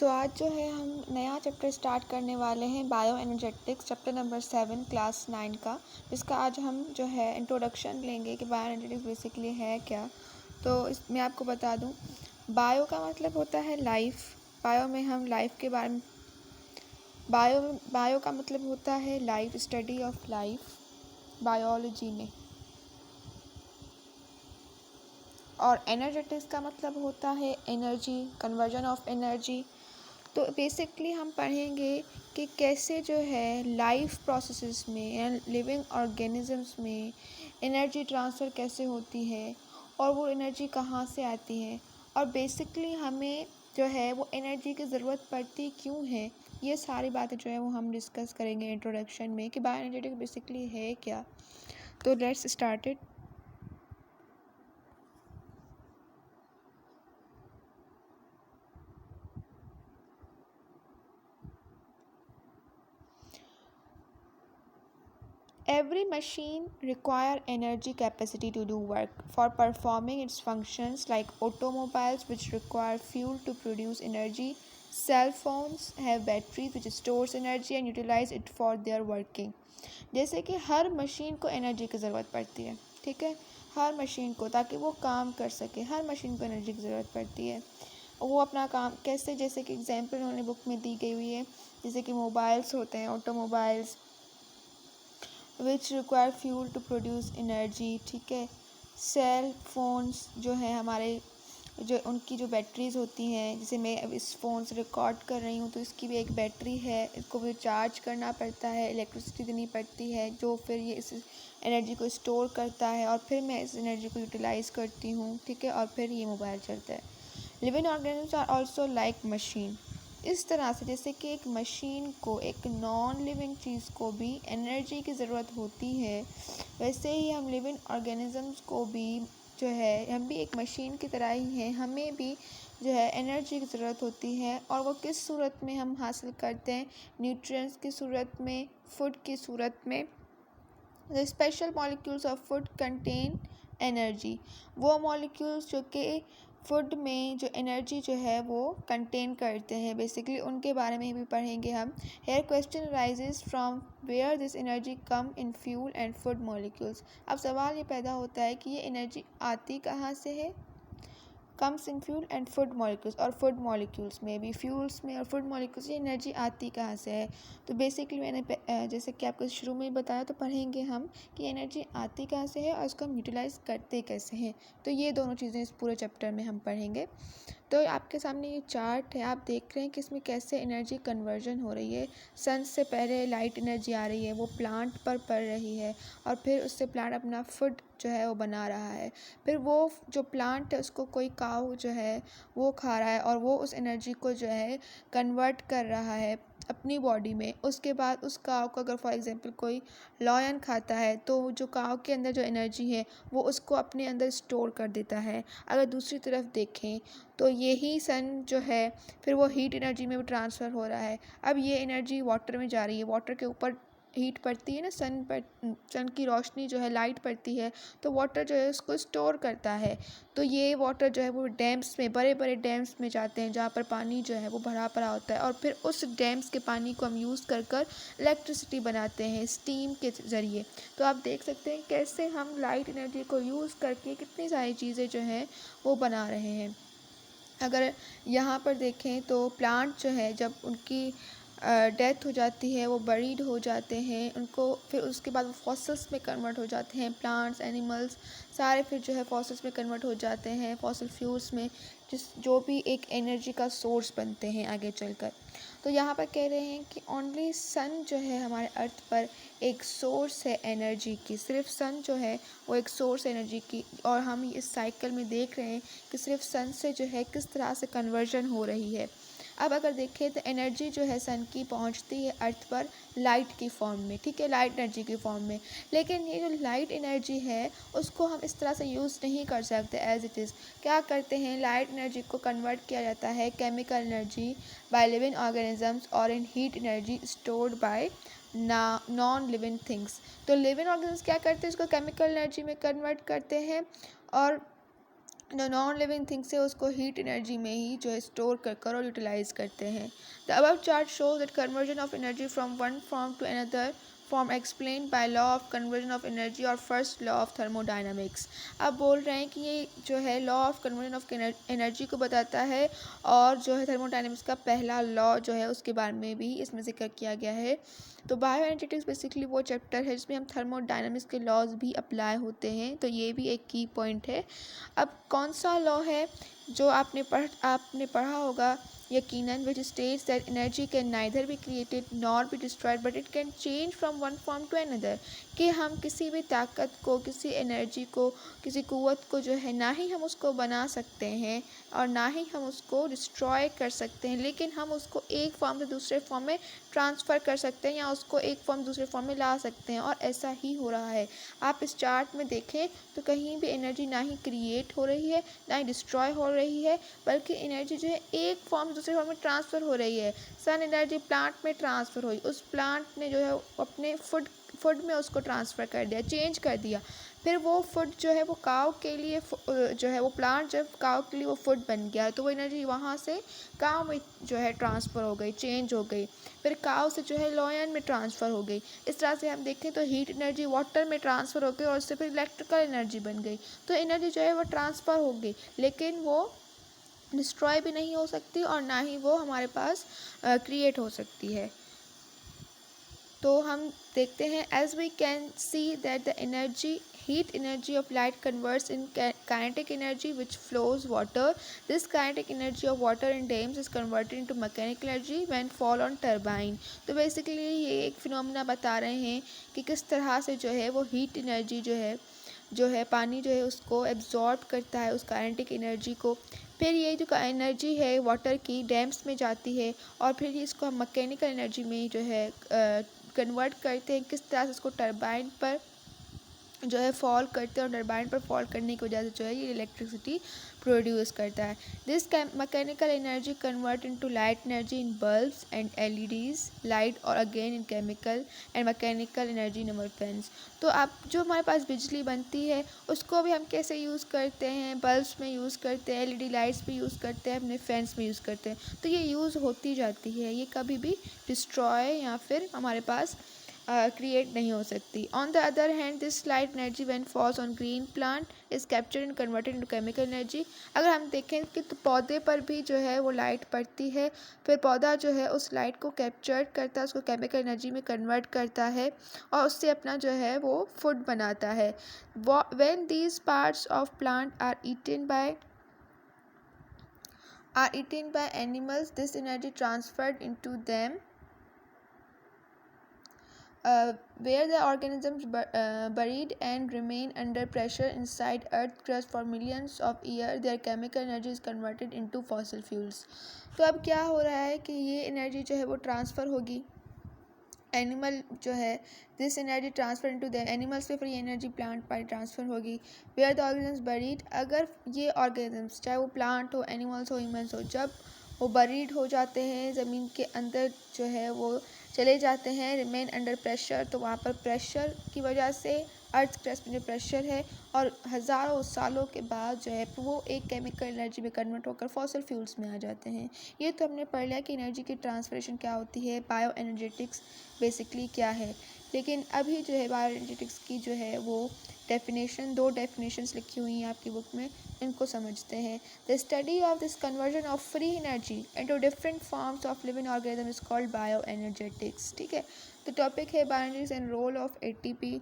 आज जो है हम नया चैप्टर स्टार्ट करने वाले हैं bio energetics chapter number 7 class 9 का, जिसका आज हम जो है इंट्रोडक्शन लेंगे कि बायो एनर्जेटिक्स बेसिकली है क्या। तो इसमें आपको बता दूं, बायो का मतलब होता है लाइफ। बायो में हम लाइफ के बारे में बायो का मतलब होता है life, study of life biology में। और एनर्जेटिक्स का मतलब होता है एनर्जी, कन्वर्जन ऑफ एनर्जी। तो बेसिकली हम पढ़ेंगे कि कैसे जो है लाइफ प्रोसेसेस में, लिविंग ऑर्गेनिजम्स में एनर्जी ट्रांसफ़र कैसे होती है और वो एनर्जी कहाँ से आती है, और बेसिकली हमें जो है वो एनर्जी की ज़रूरत पड़ती क्यों है। ये सारी बातें जो है वो हम डिस्कस करेंगे इंट्रोडक्शन में कि बायो एनर्जेटिक बेसिकली है क्या। तो let's start it. Every machine requires energy capacity to do work for performing its functions, like automobiles which require fuel to produce energy. Cell phones have batteries which stores energy and utilize it for their working. जैसे कि हर machine को energy की ज़रूरत पड़ती है, ठीक है, हर machine को, ताकि वो काम कर सके हर मशीन को एनर्जी की ज़रूरत पड़ती है। वो अपना काम कैसे, जैसे कि एग्जांपल उन्होंने बुक में दी गई हुई है, जैसे कि मोबाइल्स होते हैं, automobiles which require fuel to produce energy, ठीक है। सेल फोन्स जो है हमारे, जो उनकी जो बैटरीज होती हैं, जैसे मैं अब इस फ़ोन से रिकॉर्ड कर रही हूँ तो इसकी भी एक बैटरी है, इसको भी चार्ज करना पड़ता है, इलेक्ट्रिसिटी देनी पड़ती है, जो फिर ये इस एनर्जी को स्टोर करता है और फिर मैं इस एनर्जी को यूटिलाइज़ करती हूँ, ठीक है, और फिर ये मोबाइल चलता है। Living organisms are also like machine. इस तरह से जैसे कि एक मशीन को, एक नॉन लिविंग चीज़ को भी एनर्जी की ज़रूरत होती है, वैसे ही हम लिविंग ऑर्गेनिजम्स को भी जो है, हम भी एक मशीन की तरह ही हैं, हमें भी जो है एनर्जी की ज़रूरत होती है। और वो किस सूरत में हम हासिल करते हैं, न्यूट्रिएंट्स की सूरत में, फूड की सूरत में। The special molecules of food contain energy, वो मॉलिक्यूल्स जो कि फूड में जो एनर्जी जो है वो कंटेन करते हैं, बेसिकली उनके बारे में भी पढ़ेंगे हम। Here question rises from where this energy come in fuel and food molecules. अब सवाल ये पैदा होता है कि ये एनर्जी आती कहाँ से है, comes in fuel and food molecules, और फूड मॉलिक्यूल्स में भी, फ्यूल्स में और फूड मॉलिक्यूल्स, ये एनर्जी आती कहाँ से है। तो बेसिकली मैंने जैसे कि आपको शुरू में बताया, तो पढ़ेंगे हम कि एनर्जी आती कहाँ से है और उसको हम यूटिलाइज़ करते कैसे हैं। तो ये दोनों चीज़ें इस पूरे चैप्टर में हम पढ़ेंगे। तो आपके सामने ये चार्ट है, आप देख रहे हैं कि इसमें कैसे एनर्जी कन्वर्जन हो रही है। सन से पहले लाइट एनर्जी आ रही है, वो प्लांट पर पड़ रही है, और फिर उससे प्लांट अपना फूड जो है वो बना रहा है। फिर वो जो प्लांट है उसको कोई काऊ जो है वो खा रहा है, और वो उस एनर्जी को जो है कन्वर्ट कर रहा है अपनी बॉडी में। उसके बाद उस काऊ को अगर फॉर एग्जांपल कोई लॉयन खाता है, तो जो काऊ के अंदर जो एनर्जी है वो उसको अपने अंदर स्टोर कर देता है। अगर दूसरी तरफ देखें तो यही सन जो है फिर वो हीट एनर्जी में भी ट्रांसफ़र हो रहा है। अब ये एनर्जी वाटर में जा रही है, वाटर के ऊपर हीट पड़ती है ना, सन पर, सन की रोशनी जो है, लाइट पड़ती है, तो वाटर जो है उसको स्टोर करता है। तो ये वाटर जो है वो डैम्स में, बड़े बड़े डैम्स में जाते हैं, जहाँ पर पानी जो है वो भरा पड़ा होता है, और फिर उस डैम्स के पानी को हम यूज़ कर कर इलेक्ट्रिसिटी बनाते हैं स्टीम के ज़रिए। तो आप देख सकते हैं कैसे हम लाइट एनर्जी को यूज़ करके कितनी सारी चीज़ें जो हैं वो बना रहे हैं। अगर यहाँ पर देखें तो प्लांट जो है, जब उनकी डेथ हो जाती है, वो बरीड हो जाते हैं, उनको फिर उसके बाद वो फॉसिल्स में कन्वर्ट हो जाते हैं। प्लांट्स, एनिमल्स सारे फिर जो है फॉसिल्स में कन्वर्ट हो जाते हैं, फॉसिल फ्यूल्स में, जो भी एक एनर्जी का सोर्स बनते हैं आगे चलकर। तो यहाँ पर कह रहे हैं कि ओनली सन जो है हमारे अर्थ पर एक सोर्स है एनर्जी की, सिर्फ सन जो है वो एक सोर्स एनर्जी की। और हम इस साइकिल में देख रहे हैं कि सिर्फ सन से जो है किस तरह से कन्वर्जन हो रही है। अब अगर देखें तो एनर्जी जो है सन की पहुंचती है अर्थ पर लाइट की फॉर्म में, ठीक है, लाइट एनर्जी की फॉर्म में। लेकिन ये जो लाइट एनर्जी है उसको हम इस तरह से यूज़ नहीं कर सकते एज इट इज़। क्या करते हैं, लाइट एनर्जी को कन्वर्ट किया जाता है chemical energy by living organisms और in heat energy stored by non living things. तो लिविंग ऑर्गेनिजम्स क्या करते हैं, इसको केमिकल एनर्जी में कन्वर्ट करते हैं, और जो नॉन लिविंग थिंग्स है उसको हीट एनर्जी में ही जो है स्टोर कर कर और यूटिलाइज करते हैं। The above chart shows that conversion of energy from one form to another form explain by law of conversion of energy और फर्स्ट लॉ ऑफ थर्मोडाइनमिक्स। अब बोल रहे हैं कि ये जो है law of conversion of energy को बताता है और जो है थर्मोडाइनमिक्स का पहला लॉ जो है उसके बारे में भी इसमें जिक्र किया गया है। तो बायो एनर्जेटिक्स बेसिकली वो चैप्टर है जिसमें हम थर्मोडाइनमिक्स के लॉज भी अप्लाई होते हैं, तो ये भी एक की पॉइंट है। अब कौन सा लॉ है जो आपने पढ़ा होगा यकीनन, which states that energy can neither be created nor be destroyed but it can change from one form to another. कि हम किसी भी ताकत को, किसी एनर्जी को, किसी क़ुव्वत को जो है ना ही हम उसको बना सकते हैं और ना ही हम उसको डिस्ट्रॉय कर सकते हैं, लेकिन हम उसको एक फॉर्म से दूसरे फॉर्म में ट्रांसफ़र कर सकते हैं या उसको एक फॉर्म दूसरे फॉर्म में ला सकते हैं, और ऐसा ही हो रहा है। आप इस चार्ट में देखें तो कहीं भी एनर्जी ना ही क्रिएट हो रही है ना ही डिस्ट्रॉय हो रही है, बल्कि एनर्जी जो है एक फॉर्म से दूसरे फॉर्म में ट्रांसफ़र हो रही है। सन एनर्जी प्लांट में ट्रांसफ़र हुई, उस प्लांट ने जो है अपने फूड में उसको ट्रांसफ़र कर दिया, चेंज कर दिया। फिर वो फूड जो है वो काव के लिए जो है वो प्लांट जब काव के लिए वो फूड बन गया, तो वो एनर्जी वहाँ से काव में जो है ट्रांसफ़र हो गई, चेंज हो गई। फिर काव से जो है लॉयन में ट्रांसफ़र हो गई। इस तरह से हम देखें तो हीट एनर्जी वाटर में ट्रांसफ़र हो गई और उससे फिर इलेक्ट्रिकल एनर्जी बन गई। तो एनर्जी जो है वो ट्रांसफ़र हो गई, लेकिन वो डिस्ट्रॉय भी नहीं हो सकती और ना ही वो हमारे पास क्रिएट हो सकती है। तो हम देखते हैं, as we can see that the energy heat energy of light converts in kinetic energy which flows water. This kinetic energy of water in dams is converted into mechanical energy when fall on turbine. तो basically ये एक phenomena बता रहे हैं कि किस तरह से जो है वो हीट एनर्जी जो है पानी जो है उसको एब्जॉर्ब करता है उस काइनेटिक एनर्जी को। फिर ये जो एनर्जी है वाटर की डैम्स में जाती है और फिर इसको हम मैकेनिकल एनर्जी में जो है कन्वर्ट करते हैं। किस तरह से इसको टरबाइन पर जो है फॉल करते हैं और टरबाइन पर फॉल करने की वजह से जो है ये इलेक्ट्रिसिटी प्रोड्यूस करता है। This mechanical energy convert into light energy in bulbs and LEDs light और again in chemical and mechanical energy in our fans. तो अब जो हमारे पास बिजली बनती है उसको भी हम कैसे यूज़ करते हैं, बल्ब्स में यूज़ करते हैं, एलईडी लाइट्स में यूज़ करते हैं, अपने फैंस में यूज़ करते हैं। तो ये यूज़ होती जाती है, ये कभी भी डिस्ट्रॉय या फिर हमारे पास क्रिएट नहीं हो सकती। On the other hand this light energy when falls on green plant is captured and converted into chemical energy. अगर हम देखें कि तो पौधे पर भी जो है वो लाइट पड़ती है, फिर पौधा जो है उस लाइट को कैप्चर करता है, उसको केमिकल एनर्जी में कन्वर्ट करता है और उससे अपना जो है वो फूड बनाता है। When these parts of plant are eaten by animals, this energy transferred into them where the organisms buried and remain under pressure inside earth crust for millions of years, their chemical energy is converted into fossil fuels. तो अब क्या हो रहा है कि ये energy जो है वो ट्रांसफ़र होगी एनिमल जो है, this energy transfer into the animals पे, फिर ये एनर्जी प्लांट पर ट्रांसफ़र होगी। वेयर द ऑर्गेनिजम्स बरीड, अगर ये ऑर्गेनिजम्स चाहे वो प्लांट हो, एनिमल्स हो, ह्यूमन्स हो, जब वो बरीड हो जाते हैं ज़मीन के अंदर जो है वो चले जाते हैं, रिमेन अंडर प्रेशर, तो वहाँ पर प्रेशर की वजह से अर्थ क्रस्ट में जो प्रेशर है और हज़ारों सालों के बाद जो है वो एक केमिकल एनर्जी में कन्वर्ट होकर फॉसल फ्यूल्स में आ जाते हैं। ये तो हमने पढ़ लिया कि एनर्जी की ट्रांसफरेशन क्या होती है, बायो एनर्जेटिक्स बेसिकली क्या है। लेकिन अभी जो है बायो एनर्जेटिक्स की जो है वो दो डेफिनेशंस लिखी हुई हैं आपकी बुक में, इनको समझते हैं। The study of this conversion of free energy into different forms of living organism is called bioenergetics. ठीक है, तो टॉपिक है bioenergetics and role of ATP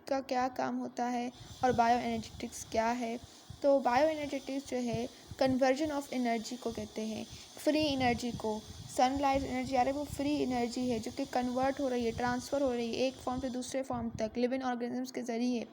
का क्या काम होता है और बायो एनर्जेटिक्स क्या है। तो बायो एनर्जेटिक्स जो है कन्वर्जन ऑफ एनर्जी को कहते हैं, फ्री एनर्जी को। सनलाइट एनर्जी आ रही है वो फ्री एनर्जी है जो कि कन्वर्ट हो रही है, ट्रांसफ़र हो रही है एक फॉर्म से दूसरे फॉर्म तक लिविंग ऑर्गेनिजम्स के ज़रिए,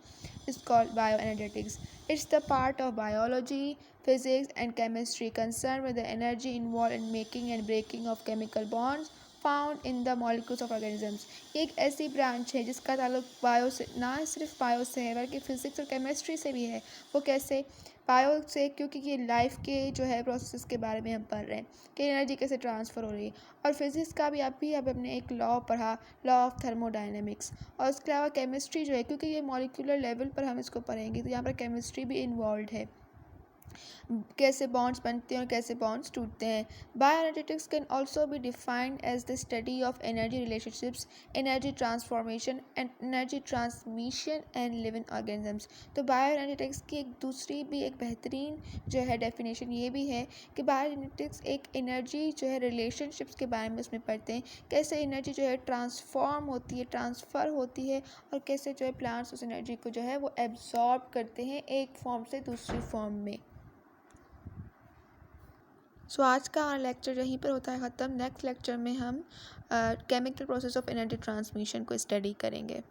is called bioenergetics. It's the part of biology, physics and chemistry concern with the energy involve in making and breaking of chemical bonds found in the molecules of organisms. ये एक ऐसी branch है जिसका ताल्लुक bio से, ना सिर्फ bio से है बल्कि फ़िज़िक्स और केमिस्ट्री से भी है। वो कैसे? बायो से, क्योंकि ये लाइफ के जो है प्रोसेस के बारे में हम पढ़ रहे हैं कि एनर्जी कैसे ट्रांसफ़र हो रही है। और फिज़िक्स का भी अभी हमने एक लॉ पढ़ा, लॉ ऑफ थर्मोडायनेमिक्स। और उसके अलावा केमिस्ट्री जो है, क्योंकि ये मॉलिक्यूलर लेवल पर हम इसको पढ़ेंगे तो यहाँ पर केमिस्ट्री भी इन्वॉल्व है। कैसे बॉन्ड्स बनते हैं और कैसे बॉन्ड्स टूटते हैं। Bioenergetics can also be defined as the study of energy relationships, energy transformation and energy transmission and living organisms. तो बायोएनर्जेटिक्स की एक दूसरी भी एक बेहतरीन जो है डेफिनेशन ये भी है कि बायोएनर्जेटिक्स एक एनर्जी जो है रिलेशनशिप्स के बारे में उसमें पढ़ते हैं, कैसे एनर्जी जो है ट्रांसफॉर्म होती है, ट्रांसफ़र होती है, और कैसे जो है प्लांट्स उस एनर्जी को जो है वो एब्जॉर्ब करते हैं एक फॉर्म से दूसरी फॉर्म में। सो आज का हमारा लेक्चर यहीं पर होता है ख़त्म। नेक्स्ट लेक्चर में हम chemical process of energy transmission को स्टडी करेंगे।